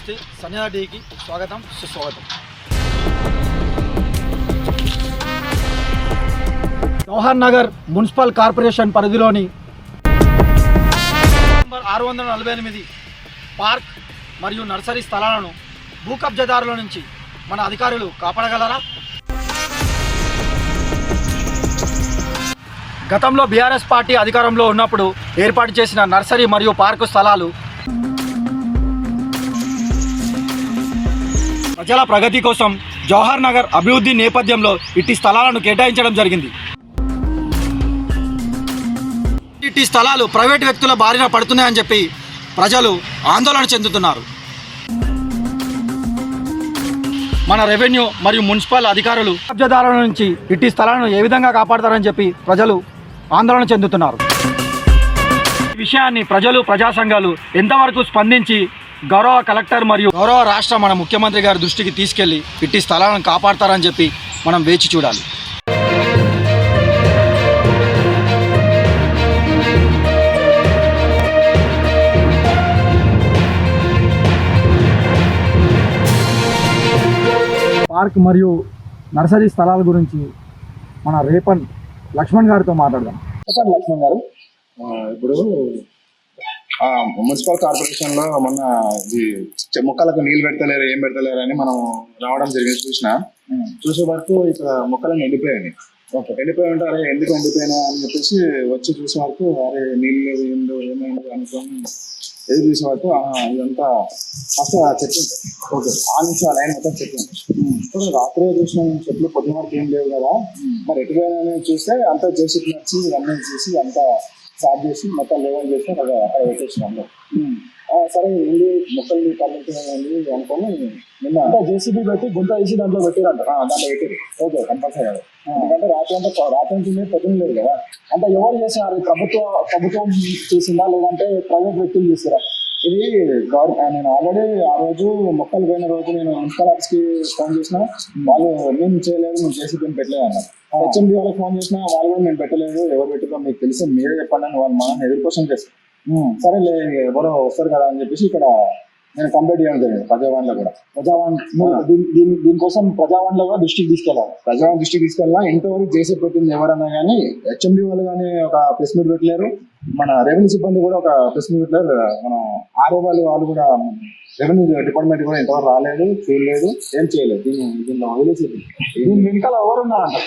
నమస్తే సంజన టీకి స్వాగతం సుస్వాగతం. జవహర్ నగర్ మున్సిపల్ కార్పొరేషన్ పరిధిలోని 648 పార్క్ మరియు నర్సరీ స్థలాలను భూ కబ్జాదారుల నుంచి మన అధికారులు కాపాడగలరా? గతంలో బీఆర్ఎస్ పార్టీ అధికారంలో ఉన్నప్పుడు ఏర్పాటు చేసిన నర్సరీ మరియు పార్కు స్థలాలు ప్రజల ప్రగతి కోసం జవహర్ నగర్ అభివృద్ధి నేపథ్యంలో ఇట్టి స్థలాలను కేటాయించడం జరిగింది. ఇట్టి స్థలాలు ప్రైవేట్ వ్యక్తుల బారిన పడుతున్నాయని చెప్పి ప్రజలు ఆందోళన చెందుతున్నారు. మన రెవెన్యూ మరియు మున్సిపల్ అధికారులు కబ్జాదారుల నుంచి ఇట్టి స్థలాలను ఏ విధంగా కాపాడతారని చెప్పి ప్రజలు ఆందోళన చెందుతున్నారు. ఈ విషయాన్ని ప్రజలు, ప్రజా సంఘాలు ఎంతవరకు స్పందించి గౌరవ కలెక్టర్ మరియు గౌరవ రాష్ట్ర మన ముఖ్యమంత్రి గారి దృష్టికి తీసుకెళ్లి ఇట్టి స్థలాలను కాపాడతారని చెప్పి మనం వేచి చూడాలి. పార్క్ మరియు నర్సరీ స్థలాల గురించి మన రేపన్ లక్ష్మణ్ గారితో మాట్లాడదాం. చెప్పండి లక్ష్మణ్ గారు. ఇప్పుడు మున్సిపల్ కార్పొరేషన్ లో మొన్న మొక్కలకు నీళ్ళు పెడతలేరు, ఏం పెడతలేరు అని మనం రావడం జరిగింది. చూసే వరకు ఇక్కడ మొక్కలను ఎండిపోయాయి. ఎండిపోయి ఉంటారు, ఎందుకు ఎండిపోయినా అని చెప్పేసి వచ్చి చూసే వరకు అరే నీళ్ళు లేవు, ఏమైంది అనుకోని ఎదురు చూసే వరకు ఇదంతా ఫస్ట్ చెట్లు ఓకే ఆ నుంచి ఆ లైన్ మొత్తం చెట్లు ఇప్పుడు రాత్రి చూసిన చెట్లు పొద్దున వరకు ఏం లేవు కదా, మరి ఎటుపోయినా చూస్తే అంతా జేసీపీ నచ్చి ఇవన్నీ చేసి అంతా స్టార్ట్ చేసి మొత్తం లెవెల్ చేసి అక్కడ పెట్టేసినాము. సరే వెళ్ళి మొక్కల్ని పరిమితమైంది అనుకోని నిన్న అంటే జేసీబీ పెట్టి గుంత వేసి దాంట్లో పెట్టారంట. దాంట్లో పెట్టారు ఓకే కంపల్సరీ. ఎందుకంటే రాత్రి నుంచి పొద్దున లేదు కదా, అంటే ఎవరు చేసినారు? ప్రభుత్వం చేసిందా లేదంటే ప్రైవేట్ వ్యక్తులు చేసారా? ఇది నేను ఆల్రెడీ ఆ రోజు మొక్కలు పోయిన రోజు నేను మున్సిపల్ ఆఫీస్ కి ఫోన్ చేసిన, వాళ్ళు మేము చేయలేదు, మేము జేసీబీని పెట్టలేదు అన్నారు. హెచ్ఎండి వాళ్ళకి ఫోన్ చేసినా వాళ్ళు కూడా మేము పెట్టలేదు, ఎవరు పెట్టారో మీకు తెలిసి మీరే చెప్పండి అని వాళ్ళు మనం ఎదురు క్వశ్చన్ చేస్తారు. సరే ఎవరో వస్తారు కదా అని చెప్పేసి ఇక్కడ నేను కంప్లైంట్ చేయడం జరిగింది ప్రజావాణిలో కూడా. దీనికోసం ప్రజావాణిలో కూడా దృష్టికి తీసుకెళ్ళాలా. ఇంతవరకు చేసే పెట్టింది ఎవరన్నా కానీ హెచ్ఎండి వాళ్ళు కానీ ఒక ప్రెస్ మీట్ పెట్టలేరు, మన రెవెన్యూ సిబ్బంది కూడా ఒక ప్రెస్ మీట్ పెట్టలేరు, మన ఆర్ఓ వాళ్ళు కూడా రెవెన్యూ డిపార్ట్మెంట్ కూడా ఇంతవరకు రాలేదు, చూడలేదు, ఏం చేయలేదు. దీనిలో వదిలేసి దీని వెనకాల ఎవరున్నారంట.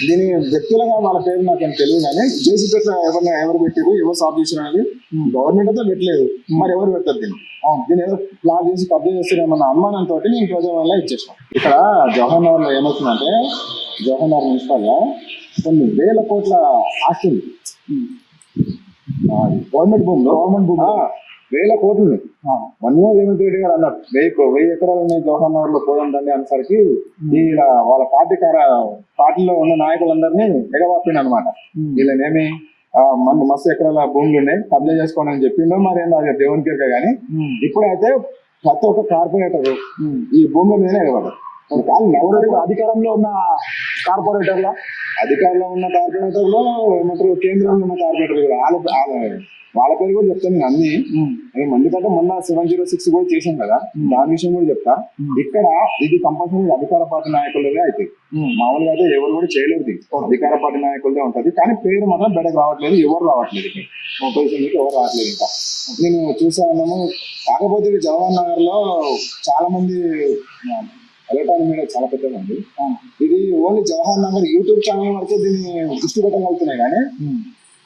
దీని వ్యక్తులుగా వాళ్ళ పేరు నాకేం తెలియదు కానీ జేసీపీ ఎవరు పెట్టారు, ఎవరు సాఫ్ చేసిన అనేది గవర్నమెంట్ అయితే పెట్టలేదు, మరి ఎవరు పెడతారు దీన్ని? దీన్ని ఏదో ప్లాన్ చేసి కబ్జా చేస్తారేమన్న అనుమానంతో నేను ప్రజావాణిలో ఇచ్చేసాను. ఇక్కడ జవహర్ నగర్ లో ఏమవుతుందంటే జవహర్ నగర్ మున్సిపల్ లో కొన్ని వేల కోట్ల ఆస్తి ఉంది. గవర్నమెంట్ భూమి వేల కోట్లు ఉన్నాయి. రేవంత్ రెడ్డి గారు అన్నారు 1000 ఎకరాలు ఉన్నాయి జవహర్ నగర్ లో పోదండి అనేసరికి ఇలా వాళ్ళ పార్టీలో ఉన్న నాయకులందరినీ ఎగవాపిండి అనమాట. వీళ్ళనేమి మస్తు ఎకరాల భూములు ఉన్నాయి కబ్జా చేసుకోండి అని చెప్పిందో మరి ఏందో అది దేవుని కేరక కానీ ఇప్పుడైతే ప్రతి ఒక్క కార్పొరేటర్ ఈ భూముల మీదనే ఎగబడ్డారు. అధికారంలో ఉన్న కార్పొరేటర్లో ఏమంటారు, కేంద్రంలో ఉన్న కార్పొరేటర్ వాళ్ళ పేరు కూడా చెప్తాను నేను అన్ని. ఎందుకంటే మొన్న 706 కూడా చేశాం కదా, దాని విషయం కూడా చెప్తా. ఇక్కడ ఇది కంపల్సరీ అధికార పార్టీ నాయకులదే అవుతుంది. మామూలుగా అయితే ఎవరు కూడా చేయలేదు, అధికార పార్టీ నాయకులదే ఉంటది. కానీ పేరు మాత్రం బయటకు రావట్లేదు, ఎవరు రావట్లేదు, ఎవరు రావట్లేదు. ఇంకా నేను చూసాను. కాకపోతే జవహర్ నగర్ లో చాలా మంది ఎలక్ట్రానిక్ మీడియా చాలా పెద్దగా ఉంది. ఇది only Jawahar Nagar YouTube channel వరకే దీన్ని దృష్టి పెట్టగలుగుతున్నాయి కానీ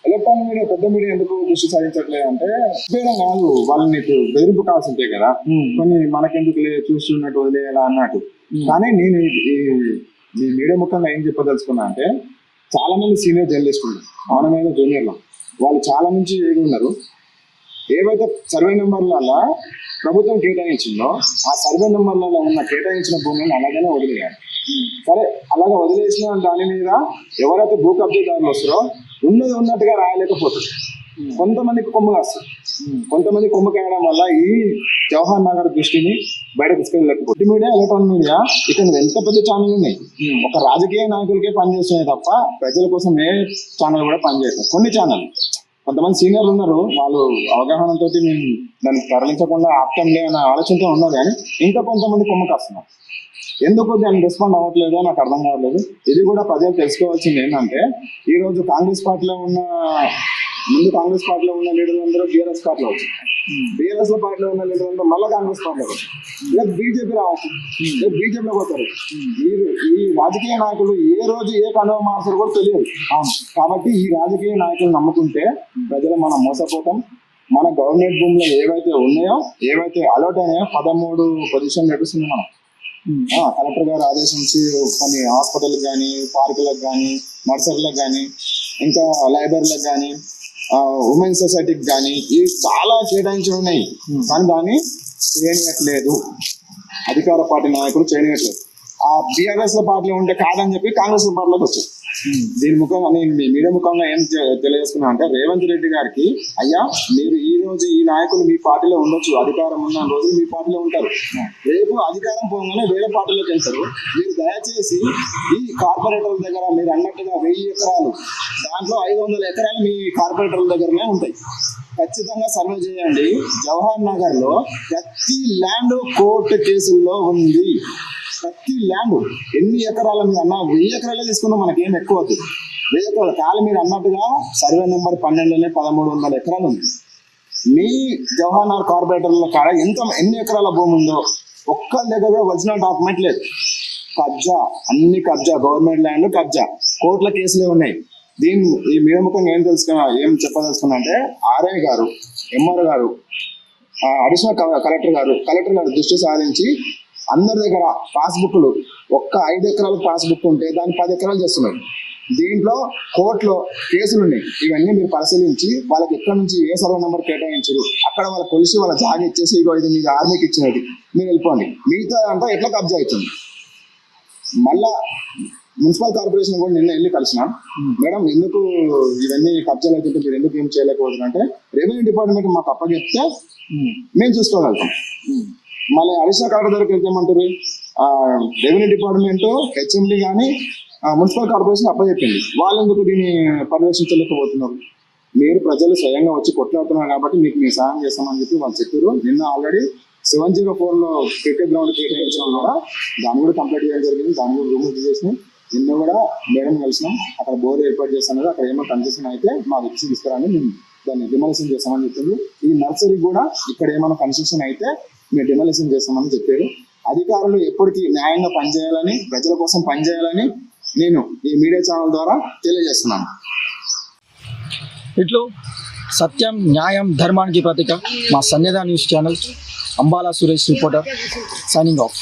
ఎలక్ట్రానిక్ మీడియా పెద్ద మీడియా ఎందుకు దృష్టి సాధించట్లేదు అంటే ఉపయోగం కాదు, వాళ్ళని బెదిరింపు కావాల్సి ఉంటాయి కదా, కొన్ని మనకెందుకు చూస్తున్నట్టు వదిలేయాలా అన్నట్టు. కానీ నేను ఈ మీడియా ముఖ్యంగా ఏం చెప్పదలుచుకున్నా అంటే చాలా మంది సీనియర్ జర్నలిస్టులు ఉన్నారు, మన మీద జూనియర్లు, వాళ్ళు చాలా నుంచి ఏవి ఉన్నారు. ఏవైతే సర్వే నెంబర్లలో ప్రభుత్వం కేటాయించిందో ఆ సర్వే నెంబర్లలో ఉన్న కేటాయించిన భూమిని అలాగనే వదిలేయాలి. సరే అలాగే వదిలేసిన దాని మీద ఎవరైతే భూ కబ్జాదారులు వస్తారో ఉన్నది ఉన్నట్టుగా రాయలేకపోతుంది. కొంతమందికి కొమ్ము కాస్తారు, కొంతమంది కొమ్ము కాయడం వల్ల ఈ జవహర్ నగర్ దృష్టిని బయట తీసుకెళ్ళలేకపోతుంది. మీడియా, ఎలక్ట్రానిక్ మీడియా ఇక్కడ ఎంత పెద్ద ఛానల్ ఉన్నాయి, ఒక రాజకీయ నాయకులకే పనిచేస్తున్నాయి తప్ప ప్రజల కోసం ఏ ఛానల్ కూడా పనిచేస్తాయి. కొన్ని ఛానల్ కొంతమంది సీనియర్లు ఉన్నారు, వాళ్ళు అవగాహనతో మేము దాన్ని తరలించకుండా ఆప్తంలే అనే ఆలోచనతో ఉన్నారు, కానీ ఇంకా కొంతమంది కొమ్ము కాస్తున్నారు. ఎందుకు దాన్ని రెస్పాండ్ అవ్వట్లేదో నాకు అర్థం కావట్లేదు. ఇది కూడా ప్రజలు తెలుసుకోవాల్సింది ఏంటంటే, ఈ రోజు కాంగ్రెస్ పార్టీలో ఉన్న లీడర్లు అందరూ బీఆర్ఎస్ పార్టీలో వచ్చారు. బీఆర్ఎస్ పార్టీలో ఉన్న లీడర్ అందరూ మళ్ళీ కాంగ్రెస్ పార్టీలో వచ్చారు. రేపు బీజేపీ రావచ్చు, రేపు బీజేపీలో పోతారు. ఈ రాజకీయ నాయకులు ఏ రోజు ఏ కండువ మార్చారు కూడా తెలియదు. కాబట్టి ఈ రాజకీయ నాయకులు నమ్ముకుంటే ప్రజలు మనం మోసపోతాం. మన గవర్నమెంట్ భూములు ఏవైతే ఉన్నాయో, ఏవైతే అలౌట్ అయినాయో 13 పొజిషన్ నడుస్తుంది. మనం కలెక్టర్ గారు ఆదేశించి కొన్ని హాస్పిటల్కి కానీ, పార్కులకు కానీ, నర్సరీలకు కానీ, ఇంకా లైబ్రరీలకు కానీ, ఉమెన్ సొసైటీకి కానీ ఇవి చాలా కేటాయించి ఉన్నాయి. కానీ దాన్ని చేయనియట్లేదు, అధికార పార్టీ నాయకులు చేయనియట్లేదు. ఆ బీఆర్ఎస్ పార్టీలో ఉంటే కాదని చెప్పి కాంగ్రెస్ పార్టీలోకి వచ్చారు. దీని ముఖంగా నేను మీడియా ముఖంగా ఏం తెలియజేసుకున్నా అంటే, రేవంత్ రెడ్డి గారికి, అయ్యా మీరు ఈ రోజు ఈ నాయకులు మీ పార్టీలో ఉండొచ్చు, అధికారం ఉన్న రోజులు మీ పార్టీలో ఉంటారు, రేపు అధికారం పోగానే వేరే పార్టీలోకి వెళ్తారు. మీరు దయచేసి ఈ కార్పొరేటర్ల దగ్గర మీరు అన్నట్టుగా 1000 ఎకరాలు, దాంట్లో 500 ఎకరాలు మీ కార్పొరేటర్ల దగ్గరనే ఉంటాయి. ఖచ్చితంగా సర్వే చేయండి. జవహర్ నగర్ లో ప్రతి ల్యాండ్ కోర్టు కేసుల్లో ఉంది. ప్రతి ల్యాండ్ ఎన్ని ఎకరాల మీద అన్న 1000 ఎకరాలే తీసుకున్నాం, మనకేం ఎక్కువ అవుతుంది. 1000 ఎకరాలు కాదు, మీరు అన్నట్టుగా సర్వే నెంబర్ 12లోనే 1300 ఎకరాలు ఉంది. మీ జవహర్ నగర్ కార్పొరేటర్ల కాడ ఎన్ని ఎకరాల భూమి ఉందో ఒక్క దగ్గర ఒరిజినల్ డాక్యుమెంట్ లేదు. కబ్జా, అన్ని కబ్జా, గవర్నమెంట్ ల్యాండ్ కబ్జా, కోర్టుల కేసులే ఉన్నాయి. ఈ మీడముఖంగా ఏం చెప్పదలుచుకున్నా అంటే, ఆర్ఐ గారు, ఎంఆర్ గారు, అడిషనల్ కలెక్టర్ గారు దృష్టి సాధించి అందరి దగ్గర పాస్బుక్లు, ఒక్క 5 ఎకరాలకు పాస్బుక్ ఉంటే దాన్ని 10 ఎకరాలు చేస్తున్నారు. దీంట్లో కోర్టులో కేసులు ఉన్నాయి. ఇవన్నీ మీరు పరిశీలించి వాళ్ళకి ఎక్కడి నుంచి ఏ సర్వే నెంబర్ కేటాయించారు, అక్కడ వాళ్ళ కొలిసి వాళ్ళ జాగా ఇచ్చేసి, ఇగో ఇది మీకు ఆర్మీకి ఇచ్చినది, మీరు వెళ్ళిపోండి. మిగతా అంతా ఎట్లా కబ్జా అవుతుంది. మళ్ళా మున్సిపల్ కార్పొరేషన్ కూడా నిన్న వెళ్ళి కలిసినాం. మేడం, ఎందుకు ఇవన్నీ కబ్జాలు అవుతుంటే మీరు ఎందుకు ఏం చేయలేకపోతున్నారు అంటే, రెవెన్యూ డిపార్ట్మెంట్ మాకు అప్పచెప్తే మేము చూసుకోగలుగుతాం. మళ్ళీ అడిషనల్ కలెక్టర్ దగ్గరికి వెళ్తామంటారు. రెవెన్యూ డిపార్ట్మెంట్, హెచ్ఎండి కానీ మున్సిపల్ కార్పొరేషన్ అప్పచెప్పింది, వాళ్ళు ఎందుకు దీన్ని పర్యవేక్షించలేకపోతున్నారు? మీరు ప్రజలు స్వయంగా వచ్చి కొట్లాడుతున్నారు కాబట్టి మీకు మేము సహాయం చేస్తామని చెప్పి వాళ్ళు చెప్పారు. నిన్న ఆల్రెడీ 704లో క్రికెట్ గ్రౌండ్ కేటాయించడం కూడా దాన్ని కూడా కంప్లీట్ చేయడం జరిగింది. దాన్ని కూడా రూమ్ చేసినాం. నిన్న కూడా మేడం కలిసినాం. అక్కడ బోర్ ఏర్పాటు చేస్తున్నారు. అక్కడ ఏమో కన్సెషన్ అయితే మాకు ఇచ్చి తీసుకురాని మేము దాన్ని డిమాలిషన్ చేస్తామని చెప్పింది. ఈ నర్సరీ కూడా ఇక్కడ ఏమైనా కన్స్ట్రక్షన్ అయితే మేము డిమాలిషన్ చేస్తామని చెప్పారు. అధికారులు ఎప్పటికీ న్యాయంగా పనిచేయాలని, ప్రజల కోసం పనిచేయాలని నేను ఈ మీడియా ఛానల్ ద్వారా తెలియజేస్తున్నాను. ఇట్లు సత్యం, న్యాయం, ధర్మానికి ప్రతీక మా Sannidha news channel. Ambala Suresh reporter, signing of.